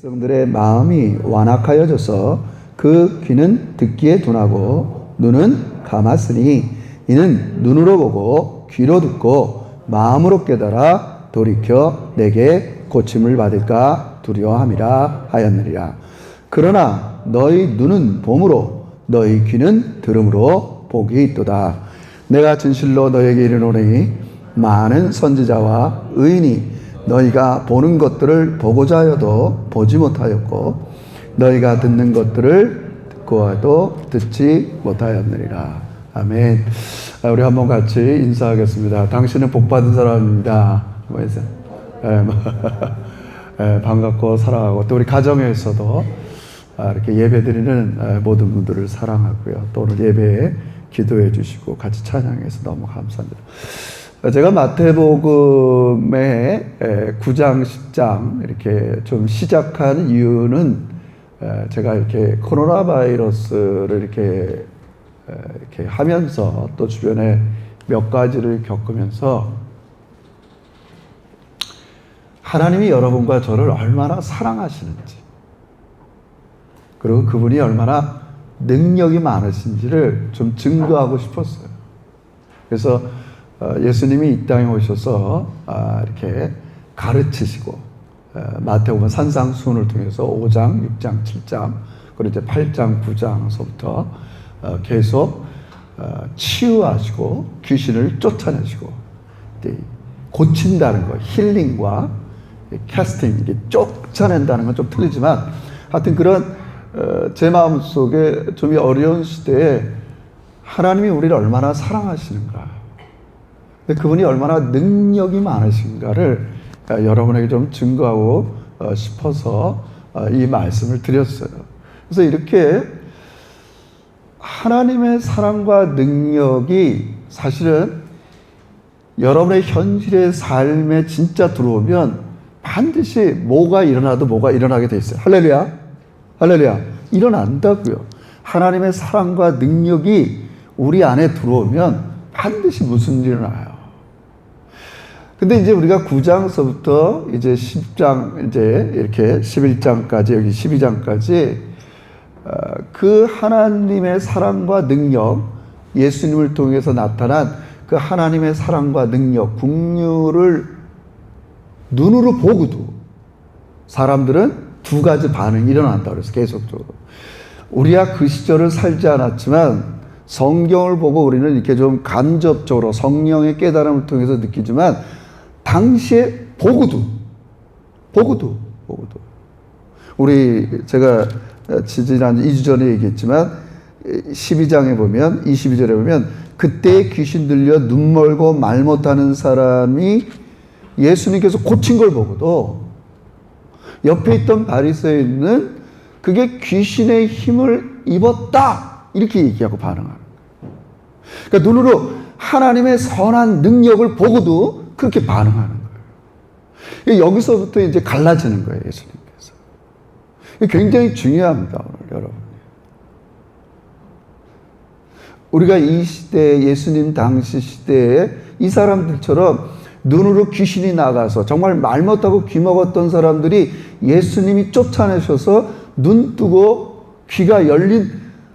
백성들의 마음이 완악하여져서 그 귀는 듣기에 둔하고 눈은 감았으니 이는 눈으로 보고 귀로 듣고 마음으로 깨달아 돌이켜 내게 고침을 받을까 두려워함이라 하였느니라. 그러나 너희 눈은 봄으로 너희 귀는 들음으로 복이 있도다. 내가 진실로 너에게 이르노니 많은 선지자와 의인이 너희가 보는 것들을 보고자 하여도 보지 못하였고 너희가 듣는 것들을 듣고 해도 듣지 못하였느니라. 아멘. 우리 한번 같이 인사하겠습니다. 당신은 복받은 사람입니다. 반갑고 사랑하고 또 우리 가정에서도 이렇게 예배드리는 모든 분들을 사랑하고요. 또 오늘 예배에 기도해 주시고 같이 찬양해서 너무 감사합니다. 제가 마태복음의 9장, 10장 이렇게 좀 시작한 이유는 제가 이렇게 코로나 바이러스를 이렇게 하면서 또 주변에 몇 가지를 겪으면서 하나님이 여러분과 저를 얼마나 사랑하시는지 그리고 그분이 얼마나 능력이 많으신지를 좀 증거하고 싶었어요. 그래서 예수님이 이 땅에 오셔서 이렇게 가르치시고 마태복음 산상수훈을 통해서 5장, 6장, 7장 그리고 이제 8장, 9장서부터 계속 치유하시고 귀신을 쫓아내시고 고친다는 거, 힐링과 캐스팅, 이게 쫓아낸다는 건 좀 틀리지만 하여튼 그런 제 마음속에 좀 어려운 시대에 하나님이 우리를 얼마나 사랑하시는가, 근데 그분이 얼마나 능력이 많으신가를 여러분에게 좀 증거하고 싶어서 이 말씀을 드렸어요. 그래서 이렇게 하나님의 사랑과 능력이 사실은 여러분의 현실의 삶에 진짜 들어오면 반드시 뭐가 일어나도 뭐가 일어나게 돼 있어요. 할렐루야. 할렐루야. 일어난다고요. 하나님의 사랑과 능력이 우리 안에 들어오면 반드시 무슨 일이 일어나요. 근데 이제 우리가 9장서부터 이제 10장, 이제 이렇게 11장까지, 여기 12장까지, 그 하나님의 사랑과 능력, 예수님을 통해서 나타난 그 하나님의 사랑과 능력, 긍휼을 눈으로 보고도 사람들은 두 가지 반응이 일어난다 그래서 계속적으로. 우리가 그 시절을 살지 않았지만 성경을 보고 우리는 이렇게 좀 간접적으로 성령의 깨달음을 통해서 느끼지만 당시에 보고도 우리 제가 지난 2주 전에 얘기했지만 12장에 보면 22절에 보면 그때 귀신 들려 눈 멀고 말 못하는 사람이 예수님께서 고친 걸 보고도 옆에 있던 바리새인은 그게 귀신의 힘을 입었다 이렇게 얘기하고 반응하는 거예요. 그러니까 눈으로 하나님의 선한 능력을 보고도 그렇게 반응하는 거예요. 여기서부터 이제 갈라지는 거예요, 예수님께서. 굉장히 중요합니다, 오늘 여러분. 우리가 이 시대에, 예수님 당시 시대에 이 사람들처럼 눈으로 귀신이 나가서 정말 말 못하고 귀 먹었던 사람들이 예수님이 쫓아내셔서 눈 뜨고 귀가 열린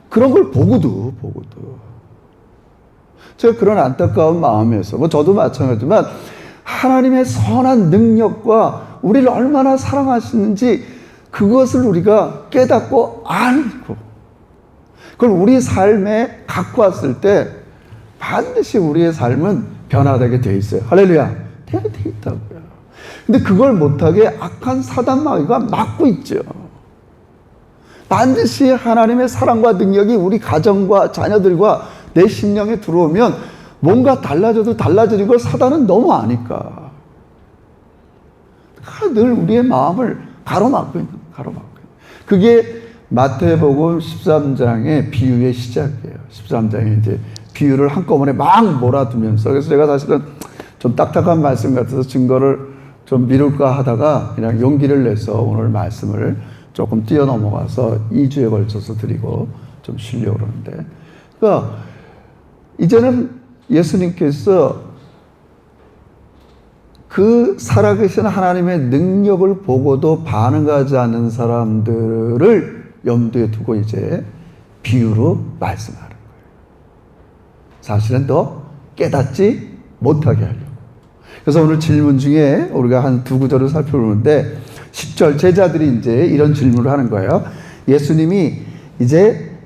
그런 걸 보고도 제가 그런 안타까운 마음에서 저도 마찬가지지만 하나님의 선한 능력과 우리를 얼마나 사랑하시는지 그것을 우리가 깨닫고 알고 그걸 우리 삶에 갖고 왔을 때 반드시 우리의 삶은 변화되게 돼 있어요. 할렐루야. 되게 돼 있다고요. 근데 그걸 못하게 악한 사단 마귀가 막고 있죠. 반드시 하나님의 사랑과 능력이 우리 가정과 자녀들과 내 심령에 들어오면 뭔가 달라져도 달라지는 걸 사단은 너무 아니까. 늘 우리의 마음을 가로막고 있는 거예요. 그게 마태복음 13장의 비유의 시작이에요. 13장에 이제 비유를 한꺼번에 막 몰아두면서. 그래서 제가 사실은 좀 딱딱한 말씀 같아서 증거를 좀 미룰까 하다가 그냥 용기를 내서 오늘 말씀을 조금 뛰어넘어가서 2주에 걸쳐서 드리고 좀 쉬려고 그러는데. 그러니까 이제는 예수님께서 그 살아계신 하나님의 능력을 보고도 반응하지 않는 사람들을 염두에 두고 이제 비유로 말씀하는 거예요. 사실은 더 깨닫지 못하게 하려고. 그래서 오늘 질문 중에 우리가 한 두 구절을 살펴보는데 10절 제자들이 이제 이런 질문을 하는 거예요. 예수님이 이제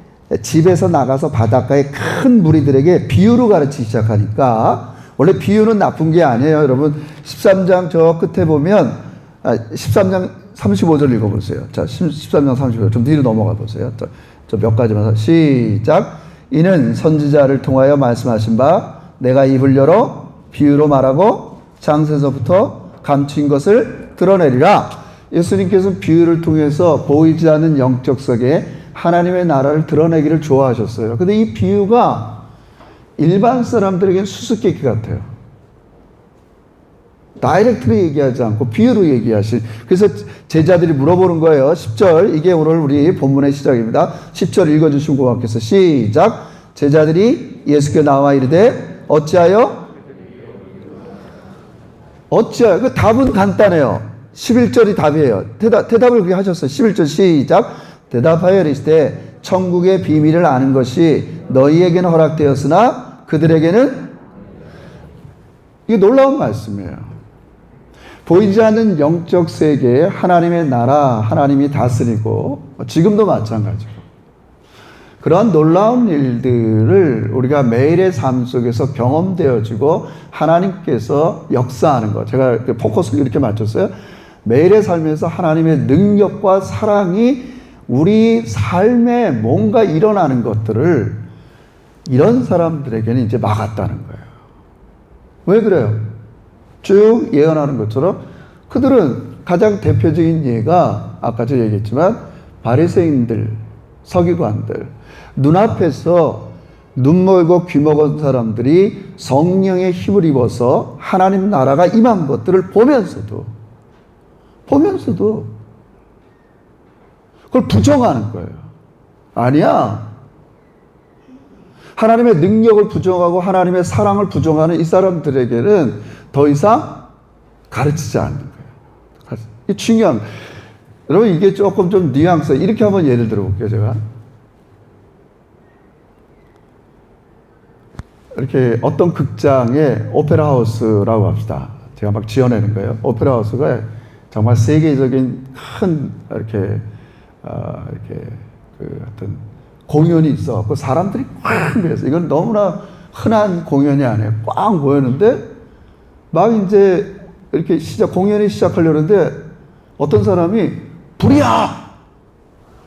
집에서 나가서 바닷가에 큰 무리들에게 비유로 가르치기 시작하니까, 원래 비유는 나쁜 게 아니에요. 여러분 13장 저 끝에 보면 13장 35절 읽어보세요. 자, 13장 35절 좀 뒤로 넘어가 보세요. 저 몇 가지만 시작. 이는 선지자를 통하여 말씀하신 바 내가 입을 열어 비유로 말하고 장세서부터 감추인 것을 드러내리라. 예수님께서는 비유를 통해서 보이지 않는 영적 세계 하나님의 나라를 드러내기를 좋아하셨어요. 근데 이 비유가 일반 사람들에게는 수수께끼 같아요. 다이렉트로 얘기하지 않고 비유로 얘기하신. 그래서 제자들이 물어보는 거예요. 10절, 이게 오늘 우리 본문의 시작입니다. 10절 읽어주시면 고맙겠어요. 시작. 제자들이 예수께 나와 이르되 어찌하여? 그 답은 간단해요. 11절이 답이에요. 대답을 그렇게 하셨어요. 11절 시작. 대답하여 이르시되 천국의 비밀을 아는 것이 너희에게는 허락되었으나 그들에게는, 이게 놀라운 말씀이에요. 보이지 않는 영적 세계에 하나님의 나라, 하나님이 다스리고, 지금도 마찬가지고, 그런 놀라운 일들을 우리가 매일의 삶 속에서 경험되어지고 하나님께서 역사하는 것. 제가 포커스를 이렇게 맞췄어요. 매일의 삶에서 하나님의 능력과 사랑이 우리 삶에 뭔가 일어나는 것들을 이런 사람들에게는 이제 막았다는 거예요. 왜 그래요? 쭉 예언하는 것처럼 그들은 가장 대표적인 예가 아까 제가 얘기했지만 바리새인들, 서기관들, 눈앞에서 눈 멀고 귀 먹은 사람들이 성령의 힘을 입어서 하나님 나라가 임한 것들을 보면서도 그걸 부정하는 거예요. 아니야. 하나님의 능력을 부정하고 하나님의 사랑을 부정하는 이 사람들에게는 더 이상 가르치지 않는 거예요. 이게 중요합니다. 여러분, 이게 조금 좀 뉘앙스, 이렇게 한번 예를 들어볼게요, 제가. 이렇게 어떤 극장에 오페라 하우스라고 합시다. 제가 막 지어내는 거예요. 오페라 하우스가 정말 세계적인 큰 이렇게 어떤 공연이 있어갖고 사람들이 꽉 모여서, 이건 너무나 흔한 공연이 아니에요. 꽉 모였는데 막 이제 이렇게 공연이 시작하려는데 어떤 사람이 불이야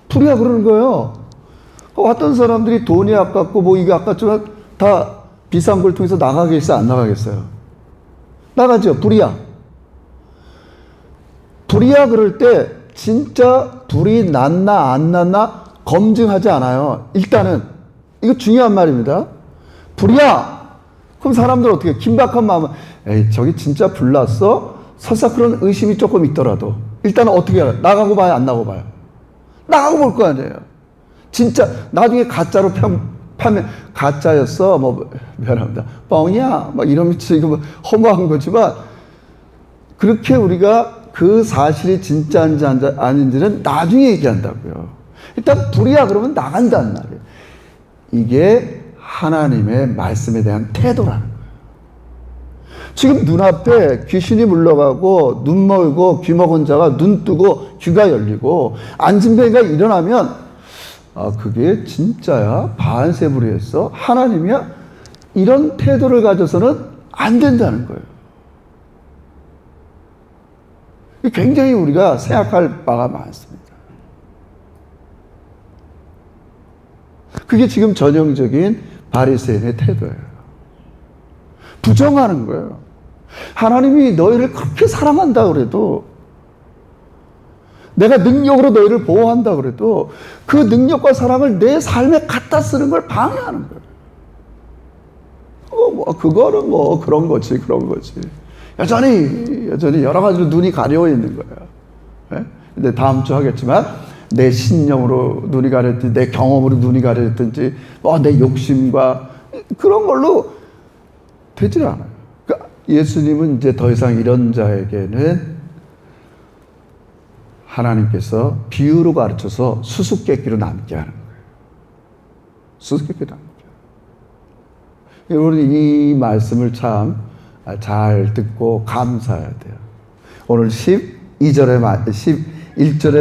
그러는 거예요. 왔던 사람들이 돈이 아깝고 뭐 이게 아깝지만 다 비싼 걸 통해서 나가겠어요? 안 나가겠어요? 나가죠. 불이야 그럴 때 진짜 불이 났나 안 났나 검증하지 않아요. 일단은 이거 중요한 말입니다. 불이야. 그럼 사람들 어떻게 해요? 긴박한 마음은 에이 저기 진짜 불 났어? 설사 그런 의심이 조금 있더라도 일단은 어떻게 해요? 나가고 봐요? 안 나가고 봐요? 나가고 볼 거 아니에요. 진짜 나중에 가짜로 파면 가짜였어 뭐 미안합니다 뻥이야 막 이러면서 이거 뭐 허무한 거지만, 그렇게 우리가 그 사실이 진짜인지 아닌지는 나중에 얘기한다고요. 일단 불이야 그러면 나간다는 말이에요. 이게 하나님의 말씀에 대한 태도라는 거예요. 지금 눈앞에 귀신이 물러가고 눈 멀고 귀 먹은 자가 눈 뜨고 귀가 열리고 안진뱅이가 일어나면 그게 진짜야? 바알세불이었어? 하나님이야? 이런 태도를 가져서는 안 된다는 거예요. 굉장히 우리가 생각할 바가 많습니다. 그게 지금 전형적인 바리새인의 태도예요. 부정하는 거예요. 하나님이 너희를 그렇게 사랑한다 그래도, 내가 능력으로 너희를 보호한다 그래도 그 능력과 사랑을 내 삶에 갖다 쓰는 걸 방해하는 거예요. 그거는 그런 거지. 여전히 여러 가지로 눈이 가려워 있는 거예요. 네? 근데 다음 주 하겠지만 내 신념으로 눈이 가렸든지 내 경험으로 눈이 가렸든지 내 욕심과 그런 걸로 되질 않아요. 그러니까 예수님은 이제 더 이상 이런 자에게는 하나님께서 비유로 가르쳐서 수수께끼로 남게 하는 거예요. 수수께끼로 남게. 여러분, 이 말씀을 참 잘 듣고 감사해야 돼요. 오늘 11절의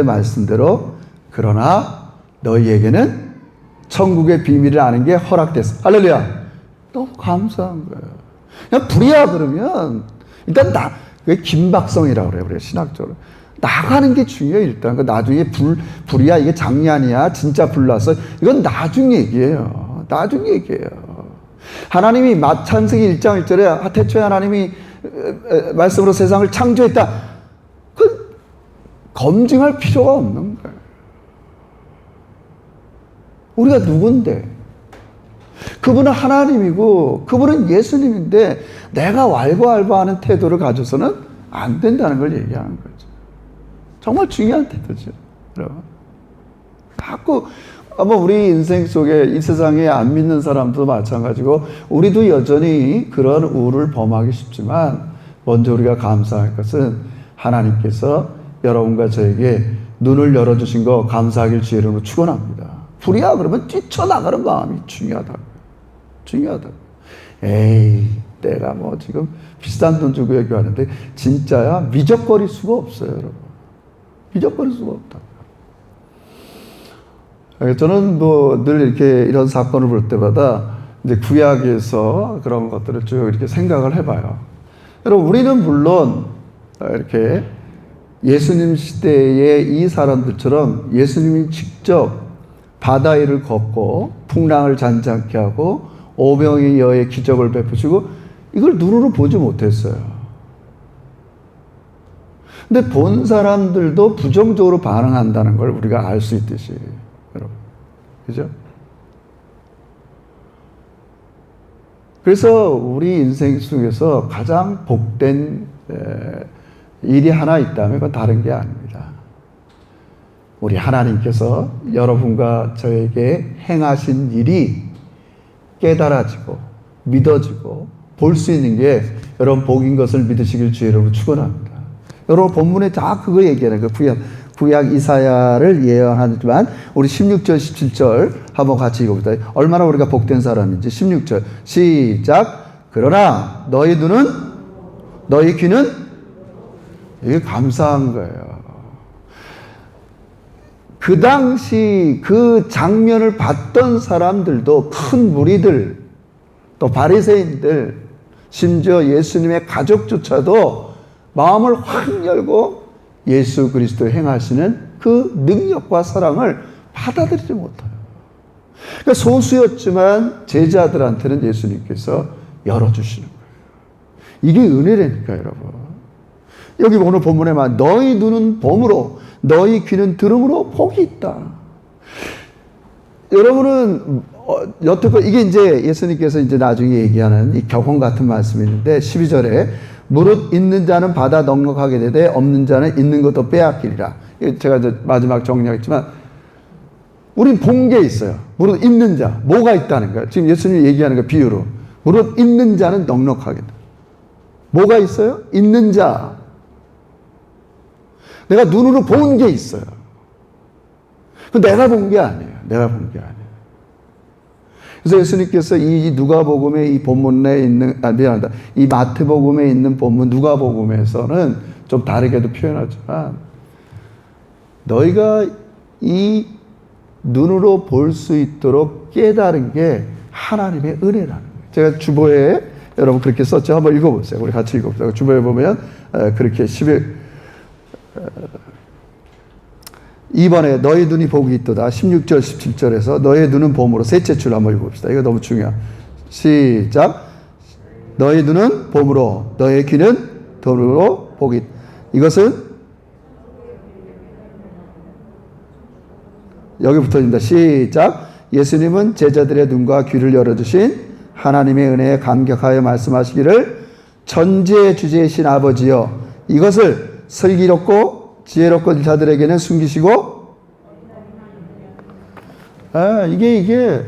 말씀대로 그러나 너희에게는 천국의 비밀을 아는 게 허락됐어. 할렐루야. 너무 감사한 거예요. 그냥 불이야 그러면 일단 왜 김박성이라고 그래요. 우리가 신학적으로. 나가는 게 중요해요. 일단 그 나중에 불이야 이게 장난이야 진짜 불났어 이건 나중 얘기예요. 나중 얘기예요. 하나님이 창세기 1장 1절에 태초에 하나님이 말씀으로 세상을 창조했다. 그 검증할 필요가 없는 거예요. 우리가 누군데? 그분은 하나님이고 그분은 예수님인데 내가 왈가왈부하는 태도를 가져서는 안 된다는 걸 얘기하는 거죠. 정말 중요한 태도죠. 여러분. 자꾸 아마 우리 인생 속에 이 세상에 안 믿는 사람도 마찬가지고 우리도 여전히 그런 우를 범하기 쉽지만 먼저 우리가 감사할 것은 하나님께서 여러분과 저에게 눈을 열어주신 거 감사하길 주의 이름으로 축원합니다. 불이야 그러면 뛰쳐나가는 마음이 중요하다고. 중요하다고. 에이 내가 뭐 지금 비싼 돈 주고 여기 왔는데 진짜야 미적거릴 수가 없어요. 여러분. 미적거릴 수가 없다. 저는 뭐 늘 이렇게 이런 사건을 볼 때마다 이제 구약에서 그런 것들을 쭉 이렇게 생각을 해봐요. 여러분, 우리는 물론 이렇게 예수님 시대의 이 사람들처럼 예수님이 직접 바다 위를 걷고 풍랑을 잔잔케 하고 오병이어 여의 기적을 베푸시고 이걸 눈으로 보지 못했어요. 근데 본 사람들도 부정적으로 반응한다는 걸 우리가 알 수 있듯이. 여러분. 그죠? 그래서 우리 인생 속에서 가장 복된 일이 하나 있다면 그건 다른 게 아닙니다. 우리 하나님께서 여러분과 저에게 행하신 일이 깨달아지고 믿어지고 볼 수 있는 게 여러분 복인 것을 믿으시길 주의 이름으로 축원합니다. 여러분 본문에 다 그거 얘기하는 거예요. 구약 이사야를 예언하지만 우리 16절 17절 한번 같이 읽어봅시다. 얼마나 우리가 복된 사람인지. 16절 시작. 그러나 너희 눈은 너희 귀는 이게 감사한 거예요. 그 당시 그 장면을 봤던 사람들도 큰 무리들 또 바리새인들 심지어 예수님의 가족조차도 마음을 확 열고 예수 그리스도 행하시는 그 능력과 사랑을 받아들이지 못해요. 그러니까 소수였지만 제자들한테는 예수님께서 열어주시는 거예요. 이게 은혜라니까 여러분. 여기 오늘 본문에 말 너희 눈은 봄으로 너희 귀는 들음으로 복이 있다. 여러분은 여태껏 이게 이제 예수님께서 이제 나중에 얘기하는 이 격언 같은 말씀이 있는데 12절에 무릇 있는 자는 받아 넉넉하게 되되 없는 자는 있는 것도 빼앗기리라. 제가 이제 마지막 정리하겠지만 우린 본 게 있어요. 무릇 있는 자 뭐가 있다는 거예요. 지금 예수님이 얘기하는 거 비유로 무릇 있는 자는 넉넉하게 돼. 뭐가 있어요? 있는 자. 내가 눈으로 본 게 있어요. 그 내가 본 게 아니에요. 내가 본 게 아니에요. 그래서 예수님께서 이 누가복음의 이 본문 내에 있는 미안하다. 이 마태복음에 있는 본문 누가복음에서는 좀 다르게도 표현하지만 너희가 이 눈으로 볼 수 있도록 깨달은 게 하나님의 은혜라는 거예요. 제가 주보에 여러분 그렇게 썼죠. 한번 읽어보세요. 우리 같이 읽어보세요. 주보에 보면 그렇게 2번에 너희 눈이 복이 있도다. 16절 17절에서 너희 눈은 봄으로 셋째 줄 한번 읽어봅시다. 이거 너무 중요해요. 시작. 너희 눈은 봄으로 너희 귀는 봄으로 복이 이것은 여기 붙어집니다. 시작. 예수님은 제자들의 눈과 귀를 열어주신 하나님의 은혜에 감격하여 말씀하시기를 전지의 주제이신 아버지여 이것을 슬기롭고 지혜롭고 자들에게는 숨기시고 이게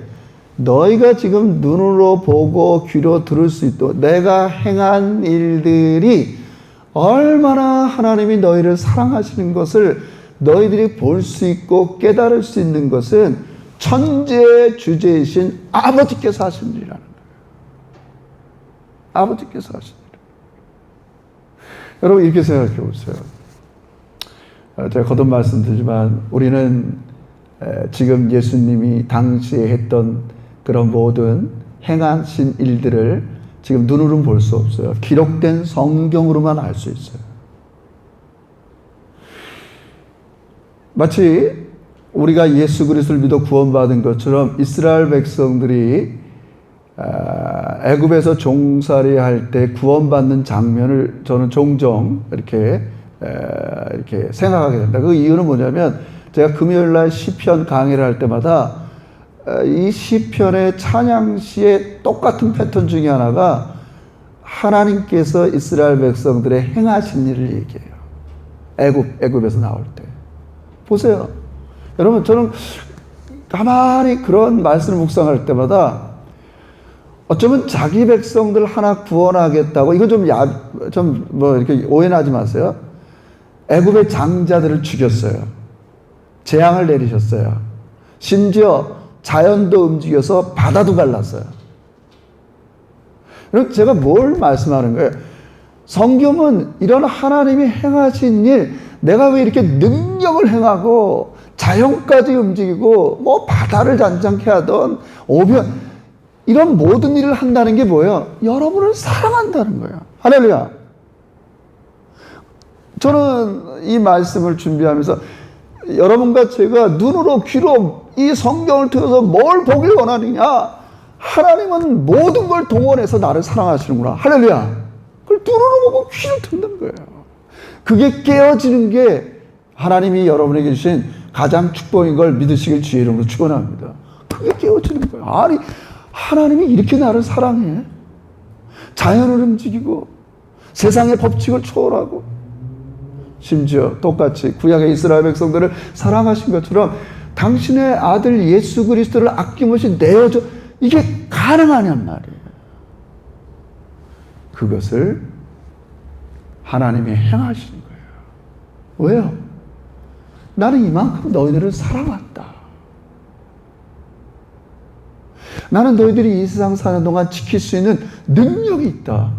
너희가 지금 눈으로 보고 귀로 들을 수 있도록 내가 행한 일들이 얼마나 하나님이 너희를 사랑하시는 것을 너희들이 볼 수 있고 깨달을 수 있는 것은 천지의 주제이신 아버지께서 하신 일이라는 거예요. 아버지께서 하신 일. 여러분 이렇게 생각해 보세요. 제가 거듭 말씀드리지만 우리는 지금 예수님이 당시에 했던 그런 모든 행하신 일들을 지금 눈으로는 볼 수 없어요. 기록된 성경으로만 알 수 있어요. 마치 우리가 예수 그리스도를 믿어 구원받은 것처럼 이스라엘 백성들이 애굽에서 종살이할 때 구원받는 장면을 저는 종종 이렇게 생각하게 된다. 그 이유는 뭐냐면 제가 금요일날 시편 강의를 할 때마다 이 시편의 찬양시의 똑같은 패턴 중에 하나가 하나님께서 이스라엘 백성들의 행하신 일을 얘기해요. 애굽에서 나올 때. 보세요. 여러분, 저는 가만히 그런 말씀을 묵상할 때마다 어쩌면 자기 백성들 하나 구원하겠다고, 이거 좀 이렇게 오해는 하지 마세요. 애굽의 장자들을 죽였어요. 재앙을 내리셨어요. 심지어 자연도 움직여서 바다도 갈랐어요. 그럼 제가 뭘 말씀하는 거예요? 성경은 이런 하나님이 행하신 일, 내가 왜 이렇게 능력을 행하고 자연까지 움직이고 뭐 바다를 잔잔케 하던 오변 이런 모든 일을 한다는 게 뭐예요? 여러분을 사랑한다는 거예요. 할렐루야. 저는 이 말씀을 준비하면서 여러분과 제가 눈으로 귀로 이 성경을 통해서 뭘 보길 원하느냐? 하나님은 모든 걸 동원해서 나를 사랑하시는구나. 할렐루야. 그걸 눈으로 보고 귀로 듣는 거예요. 그게 깨어지는 게 하나님이 여러분에게 주신 가장 축복인 걸 믿으시길 주의 이름으로 축원합니다. 그게 깨어지는 거예요. 아니, 하나님이 이렇게 나를 사랑해. 자연을 움직이고 세상의 법칙을 초월하고 심지어 똑같이 구약의 이스라엘 백성들을 사랑하신 것처럼 당신의 아들 예수 그리스도를 아낌없이 내어줘, 이게 가능하냔 말이에요. 그것을 하나님이 행하시는 거예요. 왜요? 나는 이만큼 너희들을 사랑한다. 나는 너희들이 이 세상 사는 동안 지킬 수 있는 능력이 있다.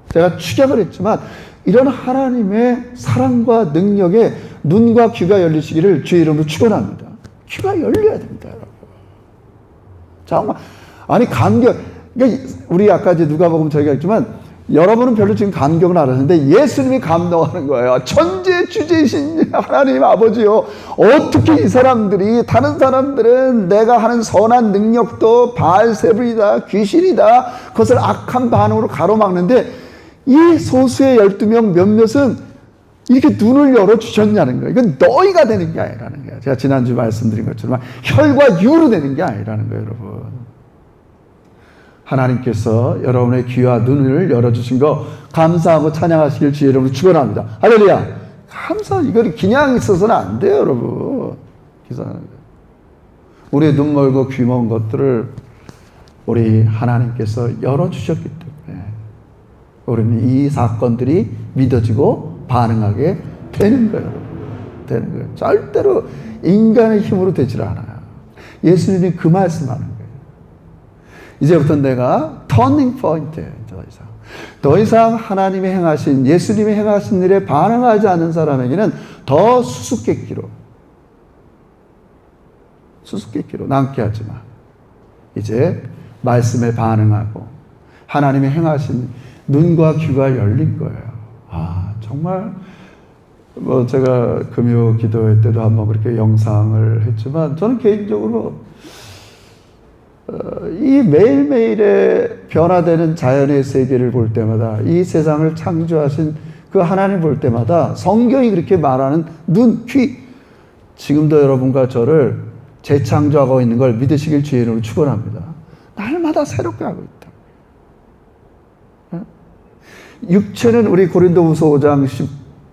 제가 축약을 했지만 이런 하나님의 사랑과 능력에 눈과 귀가 열리시기를 주의 이름으로 축원합니다. 귀가 열려야 됩니다, 여러분. 정말 아니 감격. 그러니까 우리 아까 이제 누가복음 저희가 했지만 여러분은 별로 지금 감격을 안 하는데 예수님이 감동하는 거예요. 천지의 주제이신 하나님 아버지요, 어떻게 이 사람들이, 다른 사람들은 내가 하는 선한 능력도 바알세불이다, 귀신이다, 그것을 악한 반응으로 가로막는데 이 소수의 12명 몇몇은 이렇게 눈을 열어주셨냐는 거예요. 이건 너희가 되는 게 아니라는 거예요. 제가 지난주 말씀드린 것처럼 혈과 유로 되는 게 아니라는 거예요, 여러분. 하나님께서 여러분의 귀와 눈을 열어주신 거 감사하고 찬양하시길 주의 이름으로 축원합니다. 할렐루야. 이걸 그냥 있어서는 안 돼요, 여러분. 기사하는 거예요. 우리의 눈 멀고 귀 먼 것들을 우리 하나님께서 열어주셨기 때문에 우리는 이 사건들이 믿어지고 반응하게 되는 거예요, 여러분. 되는 거예요. 절대로 인간의 힘으로 되질 않아요. 예수님이 그 말씀하는 거예요. 이제부터 내가 터닝 포인트예요. 더 이상 하나님이 행하신, 예수님이 행하신 일에 반응하지 않는 사람에게는 더 수수께끼로 남게 하지 마. 이제 말씀에 반응하고 하나님이 행하신 눈과 귀가 열린 거예요. 아, 정말 제가 금요 기도회 때도 한번 그렇게 영상을 했지만 저는 개인적으로 이 매일매일의 변화되는 자연의 세계를 볼 때마다, 이 세상을 창조하신 그 하나님 볼 때마다 성경이 그렇게 말하는 눈, 귀, 지금도 여러분과 저를 재창조하고 있는 걸 믿으시길 주의 이름으로 축원합니다. 날마다 새롭게 하고 있다. 육체는 우리 고린도후서 5장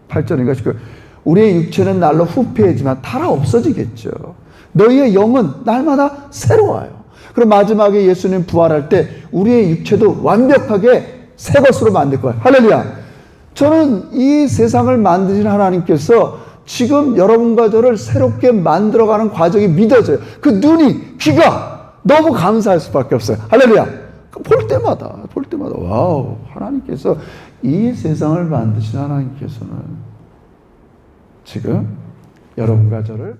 18절인가 19절, 우리의 육체는 날로 후패하지만 달아 없어지겠죠. 너희의 영은 날마다 새로워요. 그럼 마지막에 예수님 부활할 때 우리의 육체도 완벽하게 새 것으로 만들 거예요. 할렐루야. 저는 이 세상을 만드신 하나님께서 지금 여러분과 저를 새롭게 만들어가는 과정이 믿어져요. 그 눈이, 귀가 너무 감사할 수밖에 없어요. 할렐루야. 볼 때마다 와우, 하나님께서 이 세상을 만드신 하나님께서는 지금 여러분과 저를